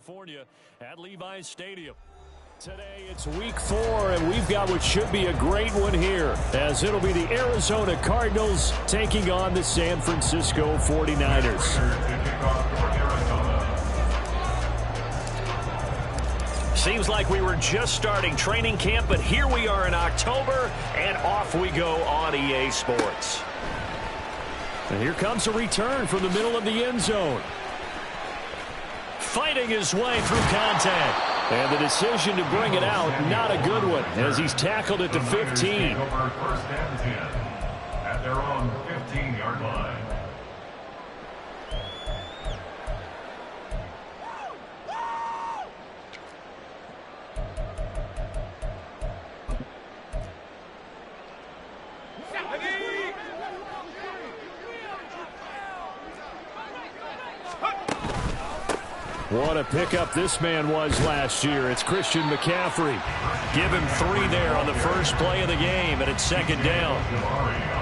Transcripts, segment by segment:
California at Levi's Stadium. Today it's week 4, and we've got what should be a great one here, as it'll be the Arizona Cardinals taking on the San Francisco 49ers. Seems like we were just starting training camp, but here we are in October, and off we go on EA Sports. And here comes a return from the middle of the end zone. Fighting his way through contact. And the decision to bring it out, not a good one, as he's tackled at the 15. First and 10 at their own 15-yard line. What a pickup this man was last year. It's Christian McCaffrey. Give him 3 there on the first play of the game, and it's second down.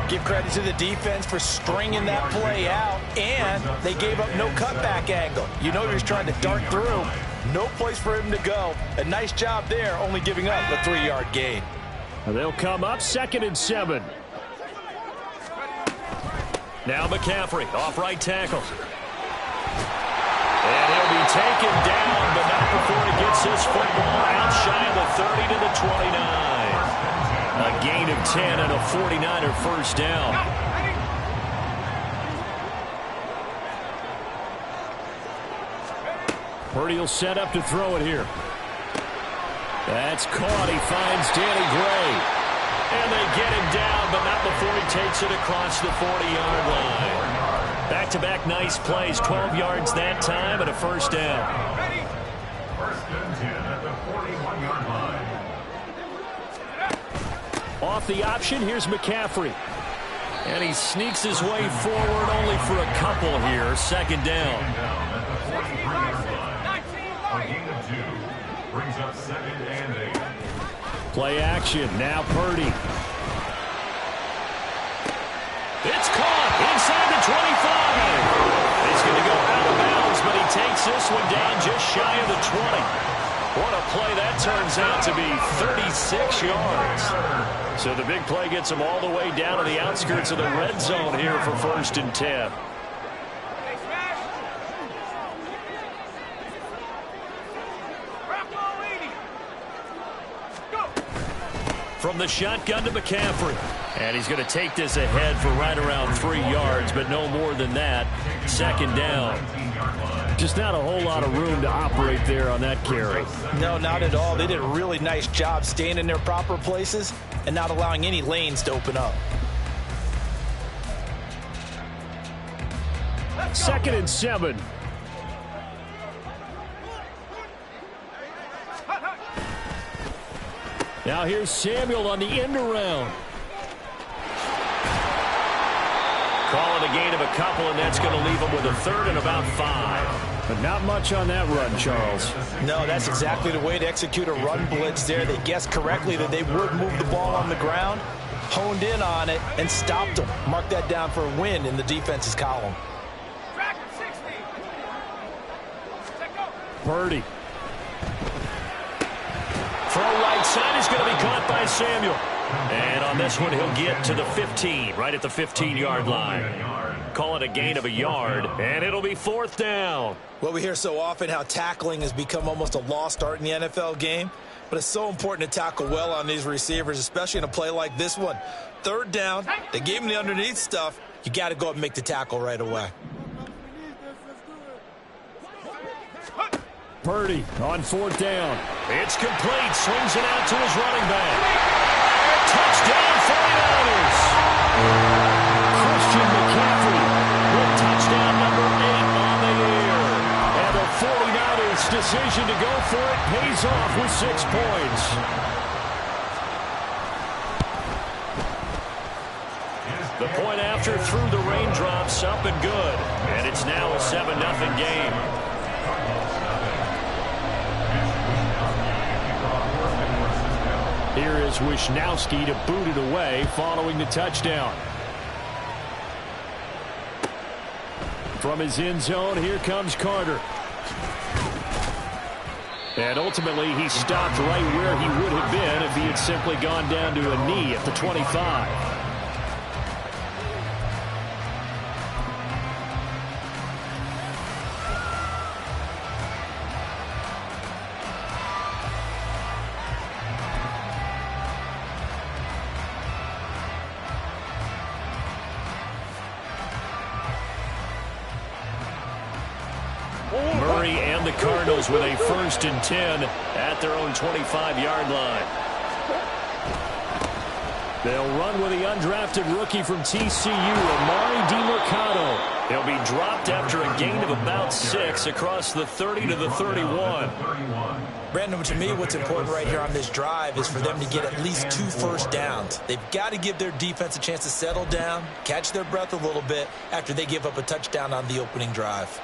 Give credit to the defense for stringing that play out, and they gave up no cutback angle. You know he was trying to dart through. No place for him to go. A nice job there, only giving up a 3-yard gain. They'll come up 2nd and 7. Now McCaffrey off right tackle. And he'll be taken down, but not before he gets his football out shy of the 30 to the 29. A gain of 10 and a 49er first down. Purdy will set up to throw it here. That's caught. He finds Danny Gray. And they get him down, but not before he takes it across the 40-yard line. Back-to-back nice plays, 12 yards that time, and a first down. First and 10 at the 41-yard line. Off the option, here's McCaffrey. And he sneaks his way forward only for a couple here. Second down. At the 43-yard line. A gain of 2 brings up 2nd and 8. Play action, now Purdy. It's caught inside the 25. He's going to go out of bounds, but he takes this one down just shy of the 20. What a play that turns out to be, 36 yards. So the big play gets him all the way down to the outskirts of the red zone here for 1st and 10. From the shotgun to McCaffrey. And he's going to take this ahead for right around 3 yards, but no more than that. Second down. Just not a whole lot of room to operate there on that carry. No, not at all. They did a really nice job staying in their proper places and not allowing any lanes to open up. 2nd and 7. Now here's Samuel on the end around. Call it a gain of a couple, and that's going to leave him with a 3rd and about 5. But not much on that run, Charles. No, that's exactly the way to execute a run blitz there. They guessed correctly that they would move the ball on the ground, honed in on it, and stopped them. Mark that down for a win in the defense's column. Purdy. Throw right side is going to be caught by Samuel. And on this one, he'll get to the 15, right at the 15-yard line. Call it a gain of a yard, and it'll be 4th down. Well, we hear so often how tackling has become almost a lost art in the NFL game, but it's so important to tackle well on these receivers, especially in a play like this one. 3rd down, they gave him the underneath stuff. You got to go up and make the tackle right away. Purdy on 4th down. It's complete. Swings it out to his running back. Touchdown 49ers. Christian McCaffrey with touchdown number 8 on the year. And the 49ers decision to go for it pays off with 6 points. The point after through the raindrops, up and good. And it's now a 7-0 game. Here is Wisnowski to boot it away following the touchdown. From his end zone, here comes Carter. And ultimately, he stopped right where he would have been if he had simply gone down to a knee at the 25. Murray and the Cardinals with a 1st and 10 at their own 25-yard line. They'll run with the undrafted rookie from TCU, Amari DeMercado. He'll be dropped after a gain of about 6 across the 30 to the 31. Brandon, to me, what's important right here on this drive is for them to get at least 2 first downs. They've got to give their defense a chance to settle down, catch their breath a little bit after they give up a touchdown on the opening drive.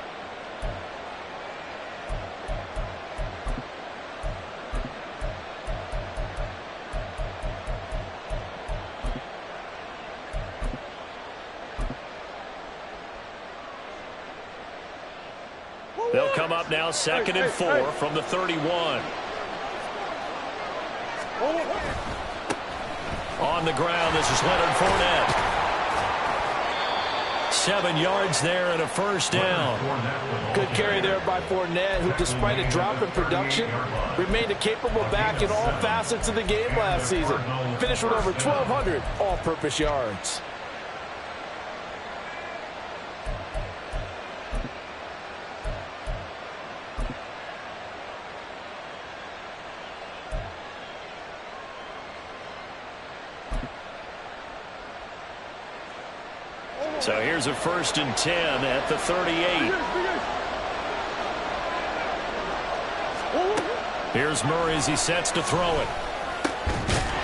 They'll come up now 2nd and 4 from the 31. On the ground, this is Leonard Fournette. 7 yards there and a 1st down. Good carry there by Fournette, who, despite a drop in production, remained a capable back in all facets of the game last season. Finished with over 1,200 all-purpose yards. So here's a 1st and 10 at the 38. Here's Murray as he sets to throw it.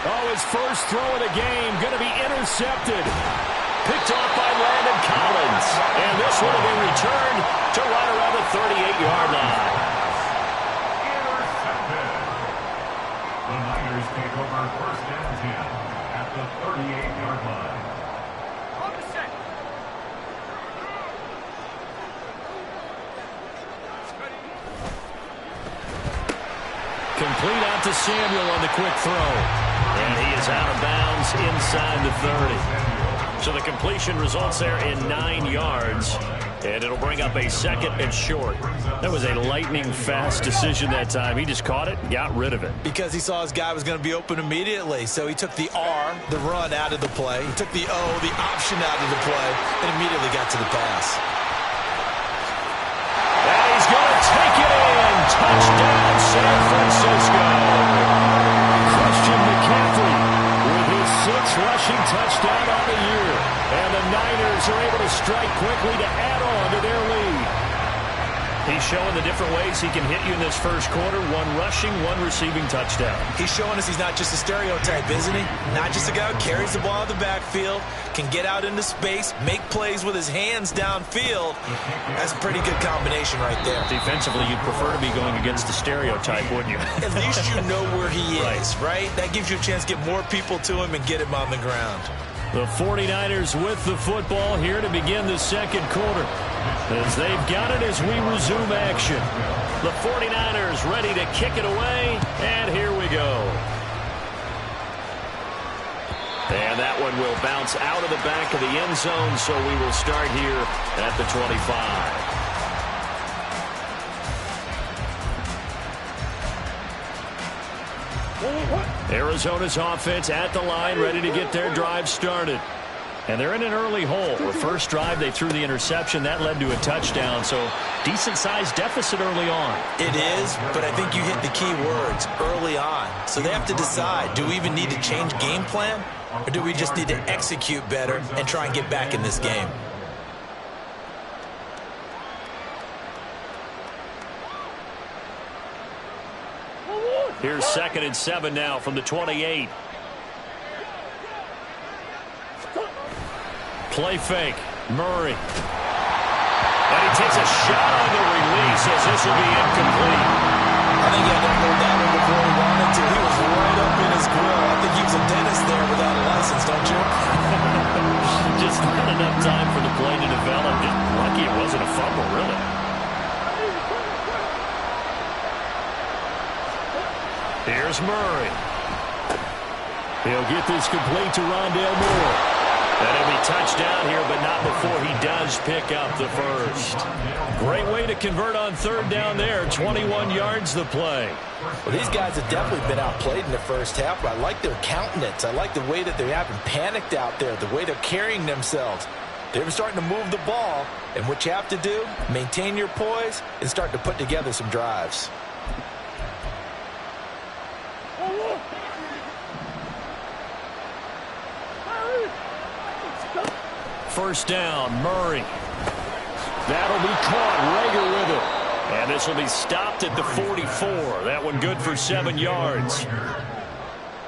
Oh, his first throw of the game going to be intercepted. Picked off by Landon Collins. And this one will be returned to right around the 38-yard line. Intercepted. The Niners take over 1st and 10 at the 38-yard line. Complete out to Samuel on the quick throw. And he is out of bounds inside the 30. So the completion results there in 9 yards. And it'll bring up a 2nd and short. That was a lightning-fast decision that time. He just caught it and got rid of it. Because he saw his guy was going to be open immediately. So he took the R, the run, out of the play. He took the O, the option, out of the play, and immediately got to the pass. And he's going to take it in. Touchdown, San Francisco. Christian McCaffrey with his 6th rushing touchdown on the year. And the Niners are able to strike quickly to add on to their lead. He's showing the different ways he can hit you in this first quarter. 1 rushing, 1 receiving touchdown. He's showing us he's not just a stereotype, isn't he? Not just a guy who carries the ball in the backfield, can get out into space, make plays with his hands downfield. That's a pretty good combination right there. Defensively, you'd prefer to be going against the stereotype, wouldn't you? At least you know where he is, right? That gives you a chance to get more people to him and get him on the ground. The 49ers with the football here to begin the 2nd quarter. As they've got it as we resume action. The 49ers ready to kick it away, and here we go. And that one will bounce out of the back of the end zone, so we will start here at the 25. Arizona's offense at the line, ready to get their drive started. And they're in an early hole. The first drive, they threw the interception. That led to a touchdown, so decent-sized deficit early on. It is, but I think you hit the key words, early on. So they have to decide, do we even need to change game plan, or do we just need to execute better and try and get back in this game? Here's 2nd and 7 now from the 28. Play fake. Murray. And he takes a shot on the release as this will be incomplete. I think he had to hold that one before he wanted to. He was right up in his grill. I think he was a dentist there without a license, don't you? Just not enough time for the play to develop. Just lucky it wasn't a fumble, really. Here's Murray. He'll get this complete to Rondale Moore. And it'll be touchdown here, but not before he does pick up the first. Great way to convert on third down there. 21 yards the play. Well, these guys have definitely been outplayed in the first half, but I like their countenance. I like the way that they haven't panicked out there, the way they're carrying themselves. They're starting to move the ball, and what you have to do, maintain your poise and start to put together some drives. First down, Murray. That'll be caught. Rager with it. And this will be stopped at the 44. That one good for 7 yards.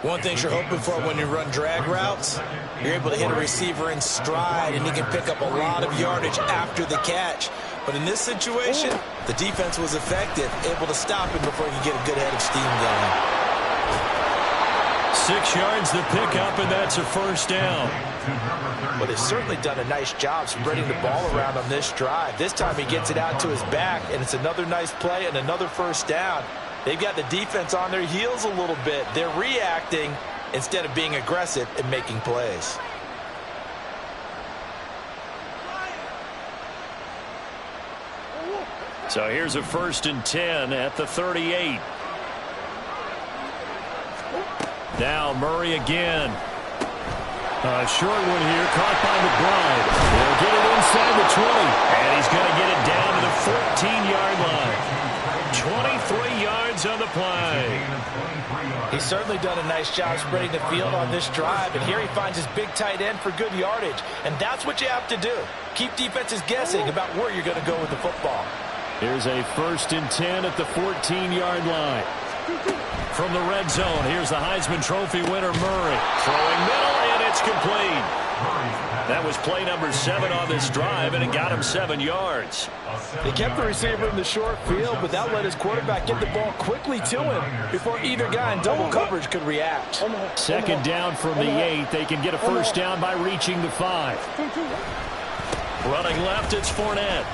One thing you're hoping for when you run drag routes, you're able to hit a receiver in stride, and he can pick up a lot of yardage after the catch. But in this situation, the defense was effective, able to stop him before he could get a good head of steam going. 6 yards the pickup, and that's a first down. Well, they've certainly done a nice job spreading the ball around on this drive. This time he gets it out to his back, and it's another nice play and another first down. They've got the defense on their heels a little bit. They're reacting instead of being aggressive and making plays. So here's a 1st and 10 at the 38. Now Murray again. A short one here, caught by McBride. He'll get it inside the 20, and he's going to get it down to the 14-yard line. 23 yards on the play. He's certainly done a nice job spreading the field on this drive, and here he finds his big tight end for good yardage, and that's what you have to do. Keep defenses guessing about where you're going to go with the football. Here's a 1st and 10 at the 14-yard line. From the red zone, here's the Heisman Trophy winner, Murray. Throwing middle, and it's complete. That was play number 7 on this drive, and it got him 7 yards. They kept the receiver in the short field, but that let his quarterback get the ball quickly to him before either guy in double coverage could react. 2nd down from the 8. They can get a first down by reaching the 5. Running left, it's Fournette.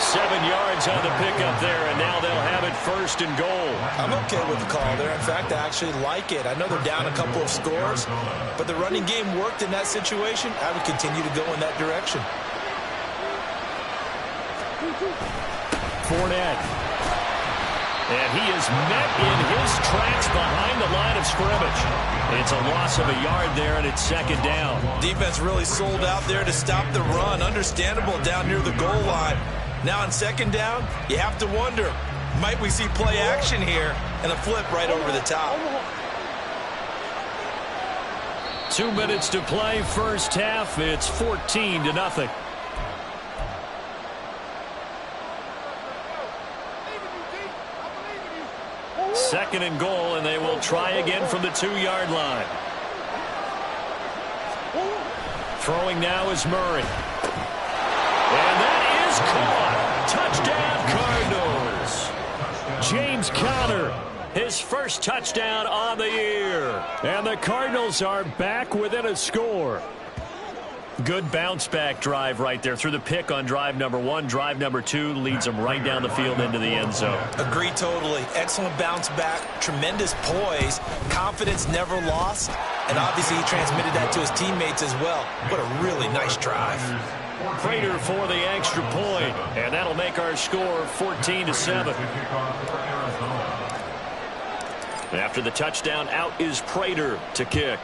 7 yards on the pickup there, and now they'll have it 1st and goal. I'm okay with the call there. In fact, I actually like it. I know they're down a couple of scores, but the running game worked in that situation. I would continue to go in that direction. Fournette. And he is met in his tracks behind the line of scrimmage. It's a loss of a yard there, and it's 2nd down. Defense really sold out there to stop the run. Understandable down near the goal line. Now on 2nd down, you have to wonder, might we see play action here and a flip right over the top? 2 minutes to play, first half. It's 14-0. Second and goal, and they will try again from the 2-yard line. Throwing now is Murray. And that is caught. Touchdown, Cardinals. James Conner, his first touchdown on the year. And the Cardinals are back within a score. Good bounce-back drive right there through the pick on drive number 1. Drive number 2 leads them right down the field into the end zone. Agree totally. Excellent bounce back, tremendous poise, confidence never lost, and obviously he transmitted that to his teammates as well. What a really nice drive. Prater for the extra point, and that'll make our score 14-7. After the touchdown, out is Prater to kick.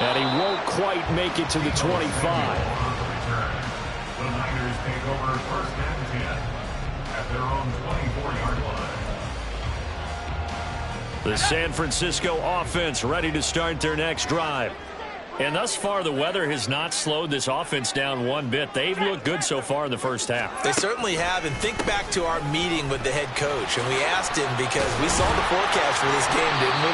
And he won't quite make it to the 25. The Niners take over 1st and 10 at their own 24-yard line. The San Francisco offense ready to start their next drive. And thus far, the weather has not slowed this offense down one bit. They've looked good so far in the first half. They certainly have. And think back to our meeting with the head coach. And we asked him, because we saw the forecast for this game, didn't we?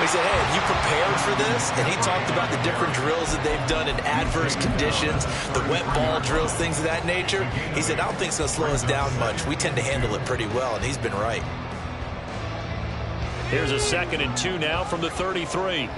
We said, hey, have you prepared for this? And he talked about the different drills that they've done in adverse conditions, the wet ball drills, things of that nature. He said, I don't think it's going to slow us down much. We tend to handle it pretty well, and he's been right. Here's a 2nd and 2 now from the 33.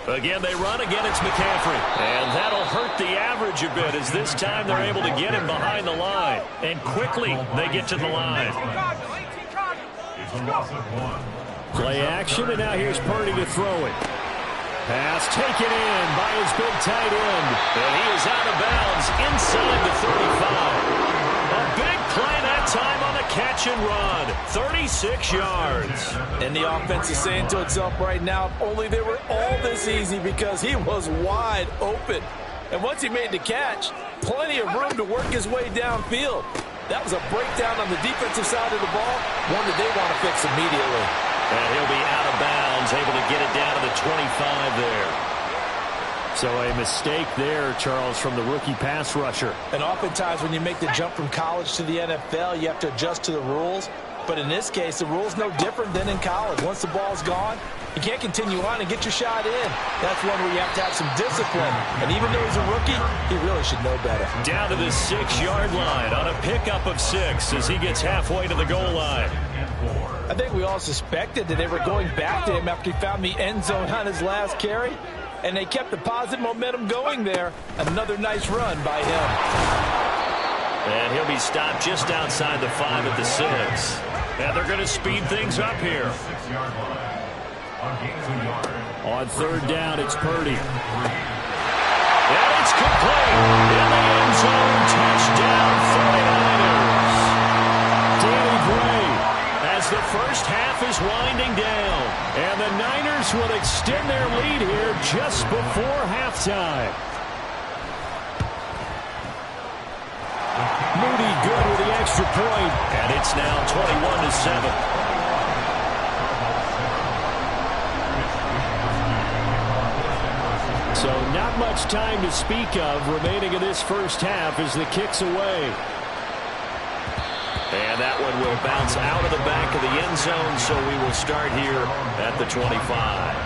Again, they run. Again, it's McCaffrey. And that'll hurt the average a bit as this time they're able to get him behind the line. And quickly they get to the line. It's a loss of 1. Play action, and now here's Purdy to throw it. Pass taken in by his big tight end. And he is out of bounds inside the 35. A big play that time on the catch and run. 36 yards. And the offense is saying to itself right now, if only they were all this easy, because he was wide open. And once he made the catch, plenty of room to work his way downfield. That was a breakdown on the defensive side of the ball, one that they want to fix immediately. And he'll be out of bounds, able to get it down to the 25 there. So a mistake there, Charles, from the rookie pass rusher. And oftentimes when you make the jump from college to the NFL, you have to adjust to the rules. But in this case, the rule's no different than in college. Once the ball's gone, you can't continue on and get your shot in. That's one where you have to have some discipline. And even though he's a rookie, he really should know better. Down to the 6-yard line on a pickup of 6 as he gets halfway to the goal line. I think we all suspected that they were going back to him after he found the end zone on his last carry. And they kept the positive momentum going there. Another nice run by him. And he'll be stopped just outside the 5 at the 6. And they're going to speed things up here. On 3rd down, it's Purdy. And it's complete. In the end zone, touchdown 49ers. Danny Gray as the first half is winding down. And the Niners will extend their lead here just before halftime. Moody good with the extra point, and it's now 21-7. So not much time to speak of remaining in this first half as the kick's away. And that one will bounce out of the back of the end zone, so we will start here at the 25.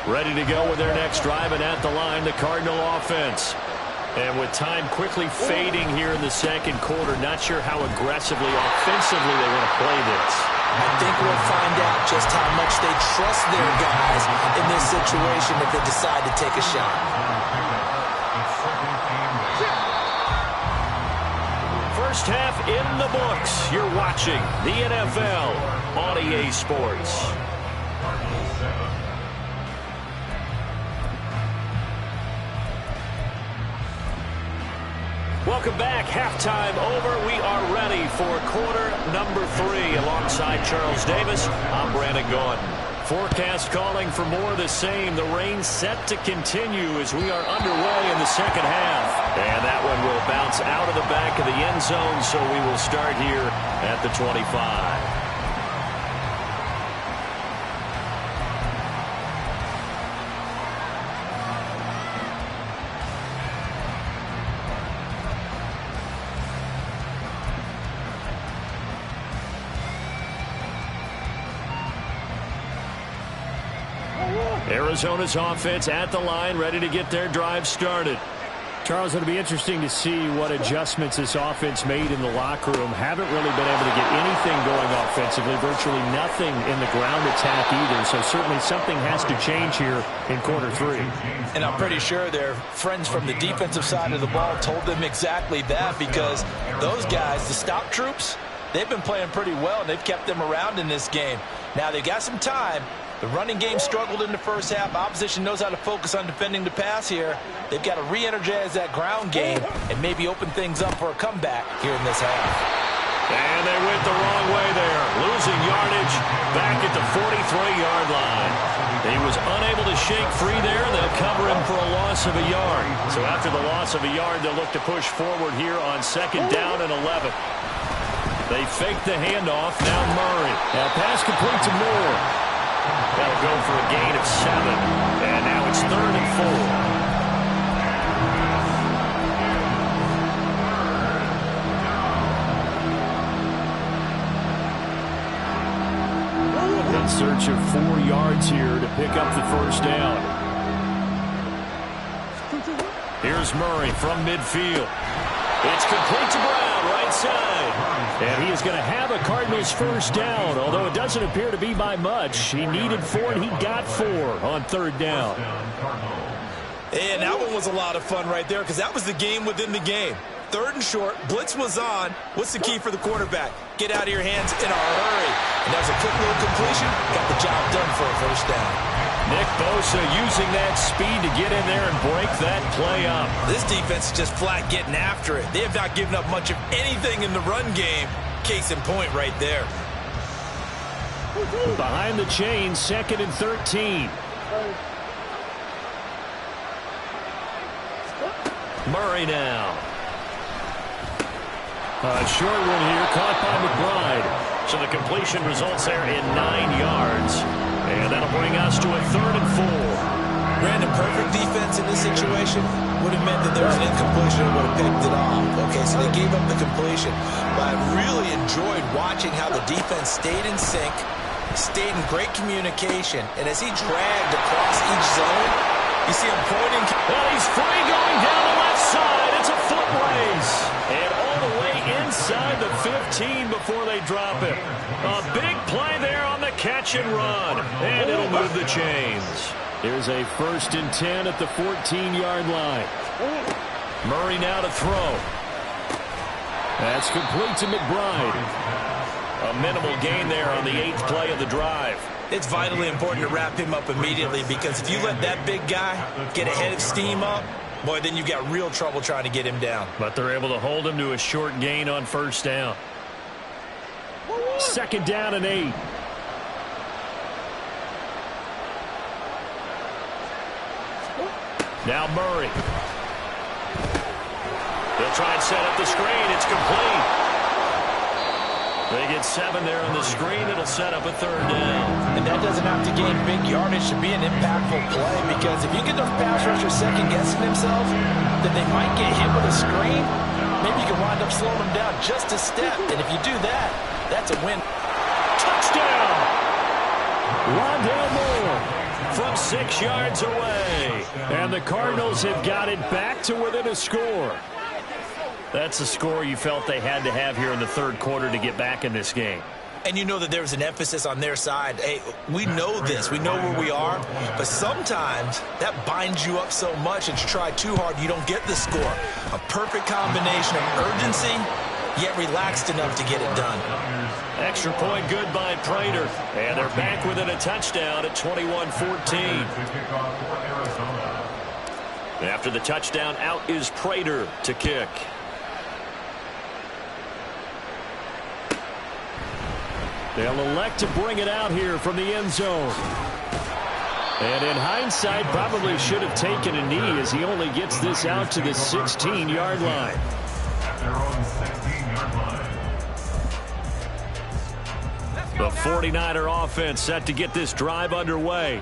Ready to go with their next drive, and at the line, the Cardinal offense. And with time quickly fading here in the second quarter, not sure how aggressively, offensively they want to play this. I think we'll find out just how much they trust their guys in this situation if they decide to take a shot. First half in the books. You're watching the NFL on EA Sports. Welcome back. Halftime over. We are ready for quarter number 3. Alongside Charles Davis, I'm Brandon Gaudin. Forecast calling for more of the same. The rain set to continue as we are underway in the second half. And that one will bounce out of the back of the end zone, so we will start here at the 25. Arizona's offense at the line, ready to get their drive started. Charles, it'll be interesting to see what adjustments this offense made in the locker room. Haven't really been able to get anything going offensively, virtually nothing in the ground attack either. So certainly something has to change here in quarter 3. And I'm pretty sure their friends from the defensive side of the ball told them exactly that, because those guys, the stop troops, they've been playing pretty well, and they've kept them around in this game. Now they've got some time. The running game struggled in the first half. Opposition knows how to focus on defending the pass here. They've got to re-energize that ground game and maybe open things up for a comeback here in this half. And they went the wrong way there. Losing yardage back at the 43-yard line. He was unable to shake free there. They'll cover him for a loss of a yard. So after the loss of a yard, they'll look to push forward here on 2nd down and 11. They fake the handoff. Now Murray. Now pass complete to Moore. That'll go for a gain of 7. And now it's 3rd and 4. search of 4 yards here to pick up the first down. Here's Murray from midfield. It's complete to Brown, right side. And he is going to have a Cardinals first down, although it doesn't appear to be by much. He needed 4, and he got 4 on third down. And that one was a lot of fun right there because that was the game within the game. Third and short, blitz was on. What's the key for the quarterback? Get out of your hands in a hurry. And that was a quick little completion. Got the job done for a first down. Nick Bosa using that speed to get in there and break that play up. This defense is just flat getting after it. They have not given up much of anything in the run game. Case in point right there. Behind the chain, 2nd and 13. Murray now. A short one here, caught by McBride. So the completion results there in 9 yards. And that'll bring us to a 3rd and 4. Brandon, perfect defense in this situation would have meant that there was an incompletion and would have picked it off. Okay, so they gave up the completion. But I really enjoyed watching how the defense stayed in sync, stayed in great communication, and as he dragged across each zone, you see him pointing. Well, he's free going down the left side. It's a foot race. And all the way inside the 15 before they drop it. A big play there on the catch and run. And it'll move the chains. Here's a 1st and 10 at the 14-yard line. Murray now to throw. That's complete to McBride. A minimal gain there on the 8th play of the drive. It's vitally important to wrap him up immediately because if you let that big guy get a head of steam up, boy, then you've got real trouble trying to get him down. But they're able to hold him to a short gain on first down. 2nd down and 8. Now Murray. They'll try and set up the screen. It's complete. They get 7 there on the screen. It'll set up a 3rd down. And that doesn't have to gain big yardage to be an impactful play because if you get those pass rushers second-guessing themselves, then they might get hit with a screen. Maybe you can wind up slowing them down just a step. And if you do that, that's a win. Touchdown! Rondale Moore from 6 yards away. And the Cardinals have got it back to within a score. That's a score you felt they had to have here in the 3rd quarter to get back in this game. And you know that there was an emphasis on their side. Hey, we know this. We know where we are. But sometimes that binds you up so much that you try too hard, you don't get the score. A perfect combination of urgency, yet relaxed enough to get it done. Extra point good by Prater. And they're back within a touchdown at 21-14. After the touchdown, out is Prater to kick. They'll elect to bring it out here from the end zone. And in hindsight, probably should have taken a knee as he only gets this out to the 16-yard line. At their own 16-yard line. The 49er offense set to get this drive underway.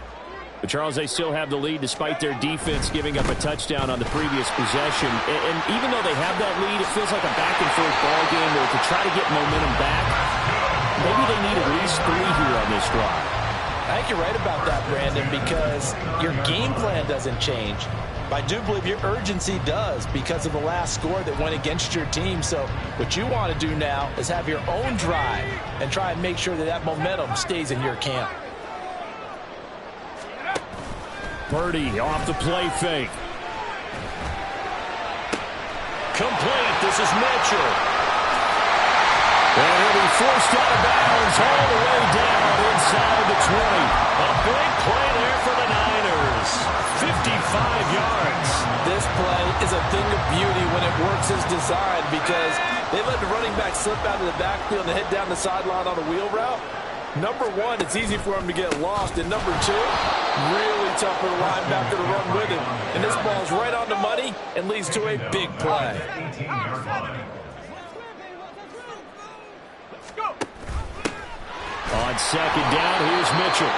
But, Charles, they still have the lead despite their defense giving up a touchdown on the previous possession. And even though they have that lead, it feels like a back-and-forth ball game where to try to get momentum back, maybe they need at least 3 here on this drive. I think you're right about that, Brandon, because your game plan doesn't change. But I do believe your urgency does because of the last score that went against your team. So what you want to do now is have your own drive and try and make sure that that momentum stays in your camp. Purdy off the play fake. Complete. This is Mitchell. And he'll be forced out of bounds all the way down inside the 20. A big play there for the Niners. 55 yards. This play is a thing of beauty when it works as designed because they let the running back slip out of the backfield and head down the sideline on a wheel route. Number one, it's easy for him to get lost. And number two, really tough for the linebacker to run with him. And this ball's right on the money and leads to a big play. 18-yard line. On 2nd down, here's Mitchell.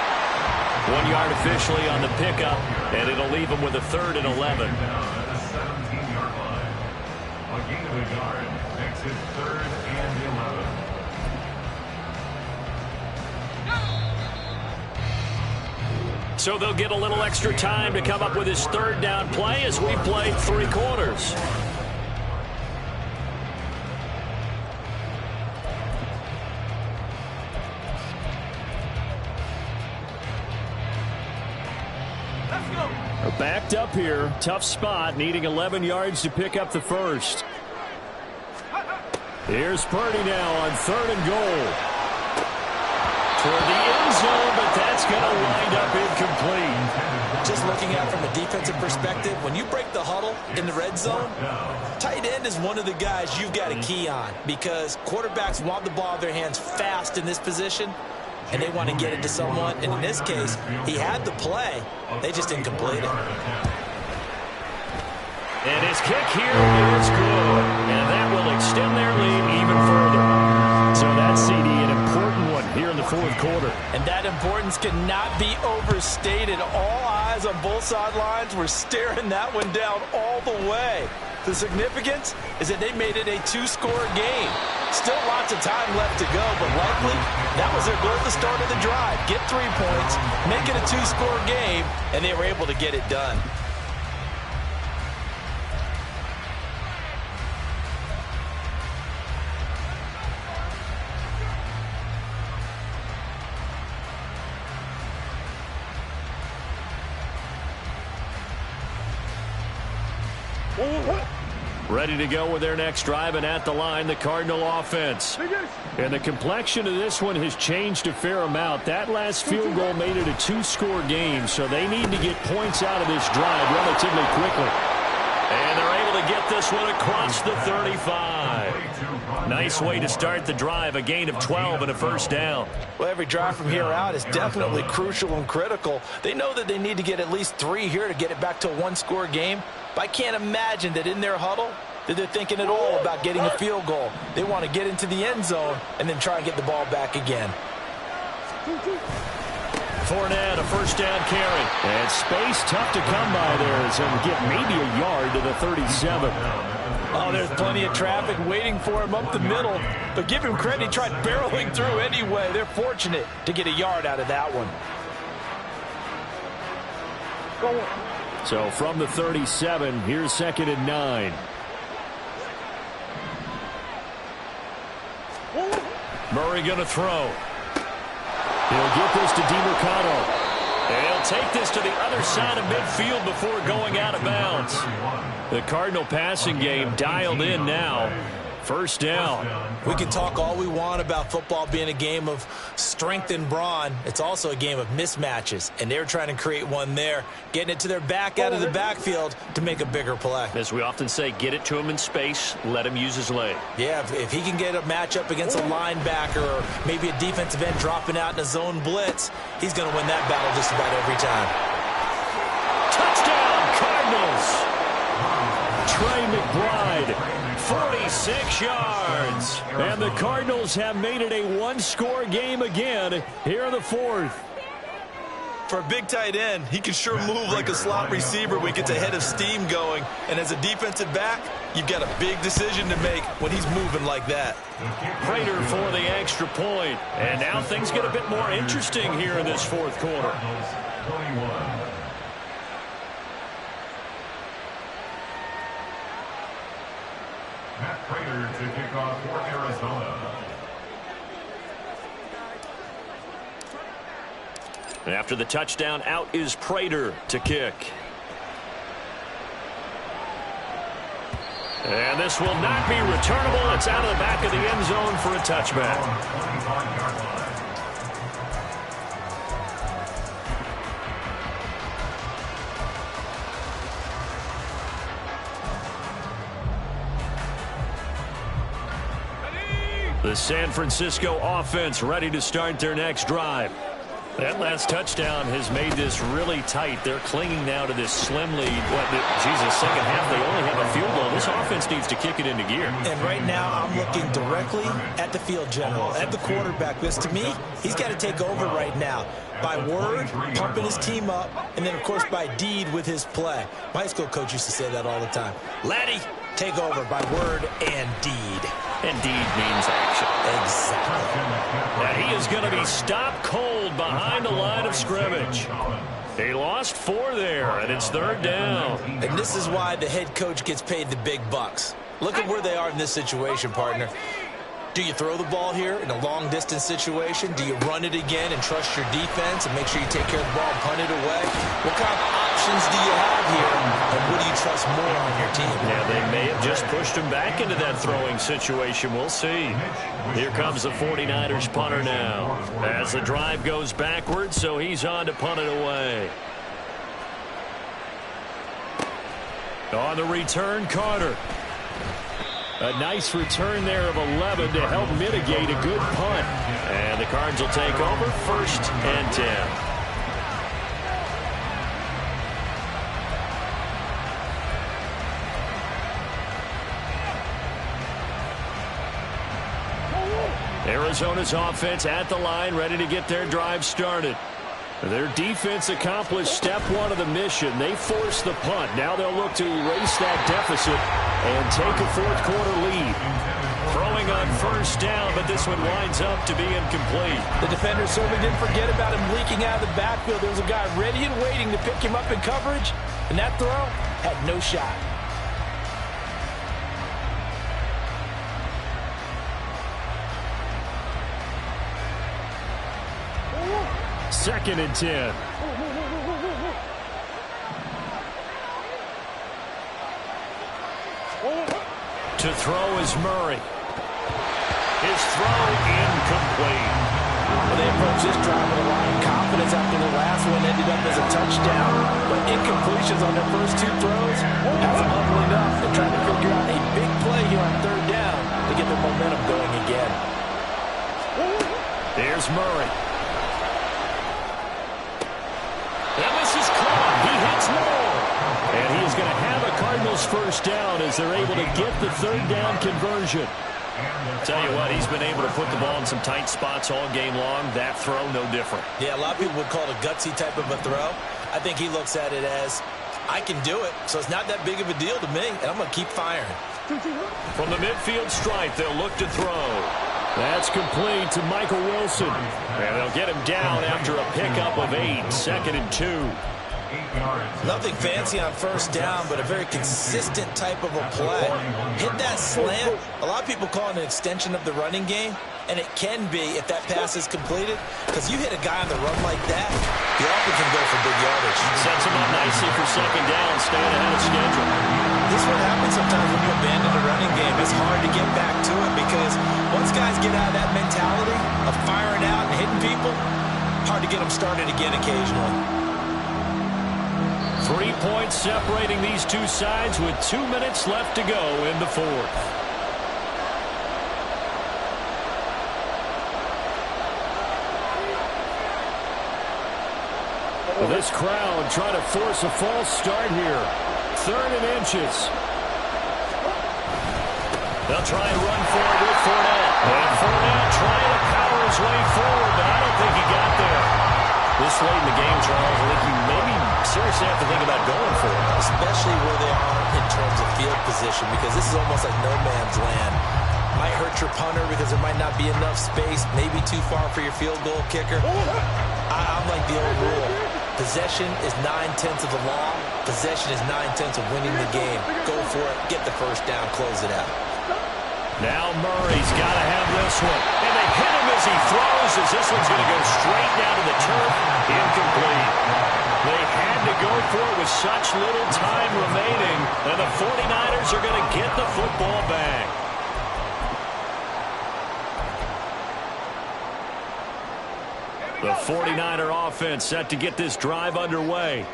1 yard officially on the pickup, and it'll leave him with a 3rd and 11. Down at the 17-yard line. A gain of a yard makes it 3rd and 11. So they'll get a little extra time to come up with his third down play as we play 3 quarters. We're backed up here. Tough spot, needing 11 yards to pick up the first. Here's Purdy now on 3rd and goal. Toward the end zone, but that's going to wind up incomplete. Just looking at it from a defensive perspective, when you break the huddle in the red zone, tight end is one of the guys you've got a key on because quarterbacks want the ball in their hands fast in this position, and they want to get it to someone. And in this case, he had the play. They just didn't complete it. And his kick here is good. And that will extend their lead even further. So that's CD, an important one here in the 4th quarter. And that importance cannot be overstated. All eyes on both sidelines were staring that one down all the way. The significance is that they made it a 2-score game. Still lots of time left to go, but likely that was their goal at the start of the drive. Get 3 points, make it a 2-score game, and they were able to get it done. Ready to go with their next drive, and at the line, the Cardinal offense. And the complexion of this one has changed a fair amount. That last field goal made it a 2-score game, so they need to get points out of this drive relatively quickly. And they're able to get this one across the 35. Nice way to start the drive, a gain of 12 and a first down. Well, every drive from here out is definitely crucial and critical. They know that they need to get at least 3 here to get it back to a 1-score game. But I can't imagine that in their huddle that they're thinking at all about getting a field goal. They want to get into the end zone and then try and get the ball back again. Fournette, a first down carry. And space tough to come by there as he'll get maybe a yard to the 37. Oh, there's plenty of traffic waiting for him up the middle. But give him credit, he tried barreling through anyway. They're fortunate to get a yard out of that one. So from the 37, here's 2nd and 9. Murray going to throw. He'll get this to DiMercado. And he'll take this to the other side of midfield before going out of bounds. The Cardinal passing game dialed in now. First down. We can talk all we want about football being a game of strength and brawn. It's also a game of mismatches, and they're trying to create one there, getting it to their back out of the backfield to make a bigger play. As we often say, get it to him in space, let him use his leg. Yeah, if he can get a matchup against a linebacker or maybe a defensive end dropping out in a zone blitz, he's going to win that battle just about every time. Touchdown, Cardinals! Trey McBride. 46 yards. And the Cardinals have made it a 1-score game again here in the 4th. For a big tight end, he can sure move like a slot receiver when he gets a head of steam going. And as a defensive back, you've got a big decision to make when he's moving like that. Prater for the extra point. And now things get a bit more interesting here in this 4th quarter. Prater to kick off for Arizona. After the touchdown, out is Prater to kick. And this will not be returnable. It's out of the back of the end zone for a touchback. The San Francisco offense ready to start their next drive. That last touchdown has made this really tight. They're clinging now to this slim lead. Second half, they only have a field goal. This offense needs to kick it into gear. And right now, I'm looking directly at the field general, at the quarterback. Because to me, he's got to take over right now. By word, pumping his team up, and then, of course, by deed with his play. My high school coach used to say that all the time. Laddie, take over by word and deed. And deed means action. Exactly. And he is going to be stopped cold behind the line of scrimmage. He lost 4 there, and it's 3rd down. And this is why the head coach gets paid the big bucks. Look at where they are in this situation, partner. Do you throw the ball here in a long-distance situation? Do you run it again and trust your defense and make sure you take care of the ball and punt it away? What kind of options do you have here, and what do you trust more on your team? Yeah, they may have just pushed him back into that throwing situation. We'll see. Here comes the 49ers punter now. As the drive goes backwards, so he's on to punt it away. On the return, Carter. A nice return there of 11 to help mitigate a good punt. And the Cards will take over 1st and 10. Arizona's offense at the line, ready to get their drive started. Their defense accomplished step 1 of the mission. They forced the punt. Now they'll look to erase that deficit and take a 4th quarter lead. Throwing on 1st down, but this one winds up to be incomplete. The defender certainly didn't forget about him leaking out of the backfield. There was a guy ready and waiting to pick him up in coverage, and that throw had no shot. Second and 10. To throw is Murray. His throw incomplete. Well, they approached this drive with a lot of confidence after the last one ended up as a touchdown. But incompletions on their first 2 throws has them huddling up and trying to figure out a big play here on 3rd down to get their momentum going again. There's Murray. And this is caught. He hits Moore. And he is going to have a Cardinals 1st down as they're able to get the 3rd down conversion. Tell you what, he's been able to put the ball in some tight spots all game long. That throw, no different. Yeah, a lot of people would call it a gutsy type of a throw. I think he looks at it as, I can do it, so it's not that big of a deal to me, and I'm going to keep firing. From the midfield stripe, they'll look to throw. That's complete to Michael Wilson. And they'll get him down after a pickup of 8. 2nd and 2. Nothing fancy on 1st down, but a very consistent type of a play. Hit that slant. A lot of people call it an extension of the running game, and it can be if that pass is completed, because you hit a guy on the run like that, he often can go for big yardage. Sets him up nicely for 2nd down, staying ahead of schedule. This is what happens sometimes when you abandon the running game. It's hard to get back to it because once guys get out of that mentality of firing out and hitting people, hard to get them started again occasionally. 3 points separating these 2 sides with 2 minutes left to go in the 4th. Well, this crowd trying to force a false start here. 3rd and inches. They'll try and run for it with Fournette. And Fournette trying to power his way forward, but I don't think he got there. This late in the game, Charles, I think you maybe seriously have to think about going for it. Especially where they are in terms of field position, because this is almost like no man's land. Might hurt your punter because there might not be enough space, maybe too far for your field goal kicker. I'm like the old rule. Possession is 9/10 of the law. Possession is 9/10 of winning the game. Go for it. Get the 1st down. Close it out. Now Murray's got to have this one. And they hit him as he throws, as this one's going to go straight down to the turf. Incomplete. They had to go for it with such little time remaining, and the 49ers are going to get the football back. The 49er offense set to get this drive underway.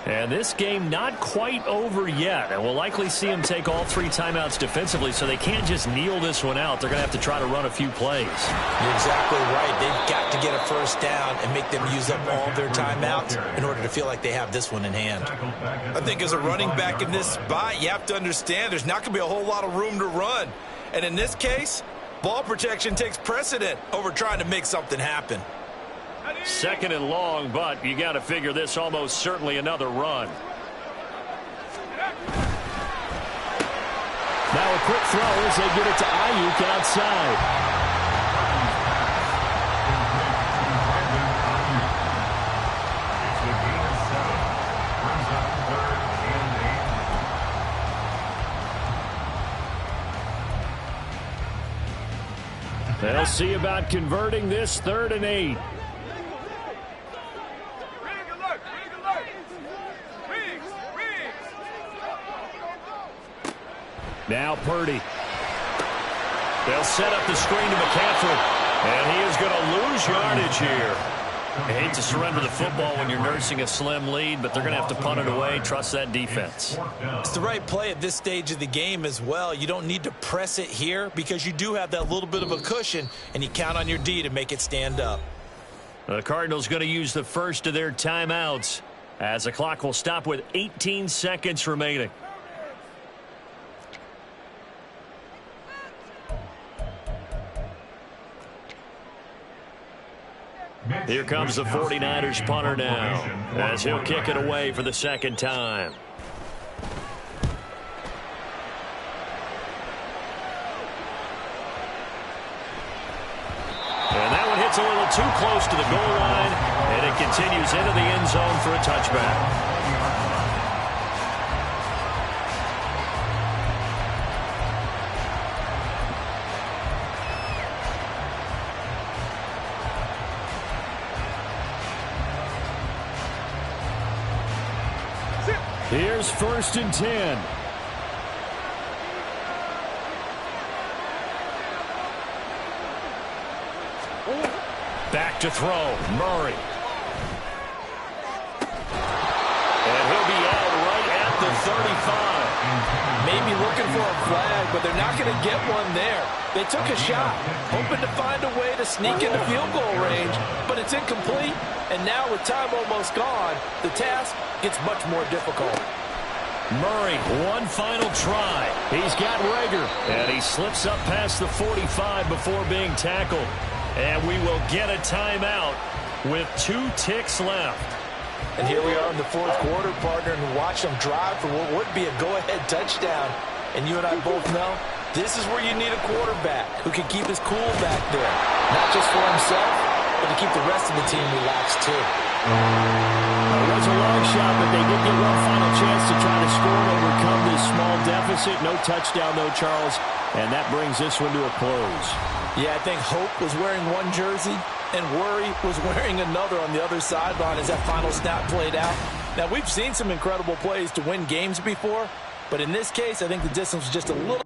And this game not quite over yet. And we'll likely see them take all 3 timeouts defensively, so they can't just kneel this one out. They're going to have to try to run a few plays. You're exactly right. They've got to get a 1st down and make them use up all their timeouts in order to feel like they have this one in hand. I think as a running back in this spot, you have to understand there's not going to be a whole lot of room to run. And in this case, ball protection takes precedent over trying to make something happen. 2nd and long, but you got to figure this almost certainly another run. Now a quick throw as they get it to Ayuk outside. They'll see about converting this 3rd and 8. Now Purdy. They'll set up the screen to McCaffrey. And he is going to lose yardage here. I hate to surrender the football when you're nursing a slim lead, but they're going to have to punt it away. Trust that defense. It's the right play at this stage of the game as well. You don't need to press it here because you do have that little bit of a cushion, and you count on your D to make it stand up. The Cardinals going to use the first of their timeouts as the clock will stop with 18 seconds remaining. Here comes the 49ers punter now as he'll kick it away for the 2nd time. And that one hits a little too close to the goal line, and it continues into the end zone for a touchback. Here's 1st and 10. Back to throw, Murray. And he'll be out right at the 35. Maybe looking for a flag, but they're not going to get one there. They took a shot, hoping to find a way to sneak into field goal range, but it's incomplete. And now with time almost gone, the task gets much more difficult. Murray, one final try. He's got Rager, and he slips up past the 45 before being tackled. And we will get a timeout with 2 ticks left. And here we are in the 4th quarter, partner, and watch them drive for what would be a go-ahead touchdown. And you and I both know this is where you need a quarterback who can keep his cool back there. Not just for himself, but to keep the rest of the team relaxed too. It was a long shot, but they did get one final chance to try to score and overcome this small deficit. No touchdown, though, Charles. And that brings this one to a close. Yeah, I think hope was wearing one jersey and worry was wearing another on the other sideline as that final snap played out. Now, we've seen some incredible plays to win games before, but in this case, I think the distance was just a little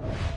10.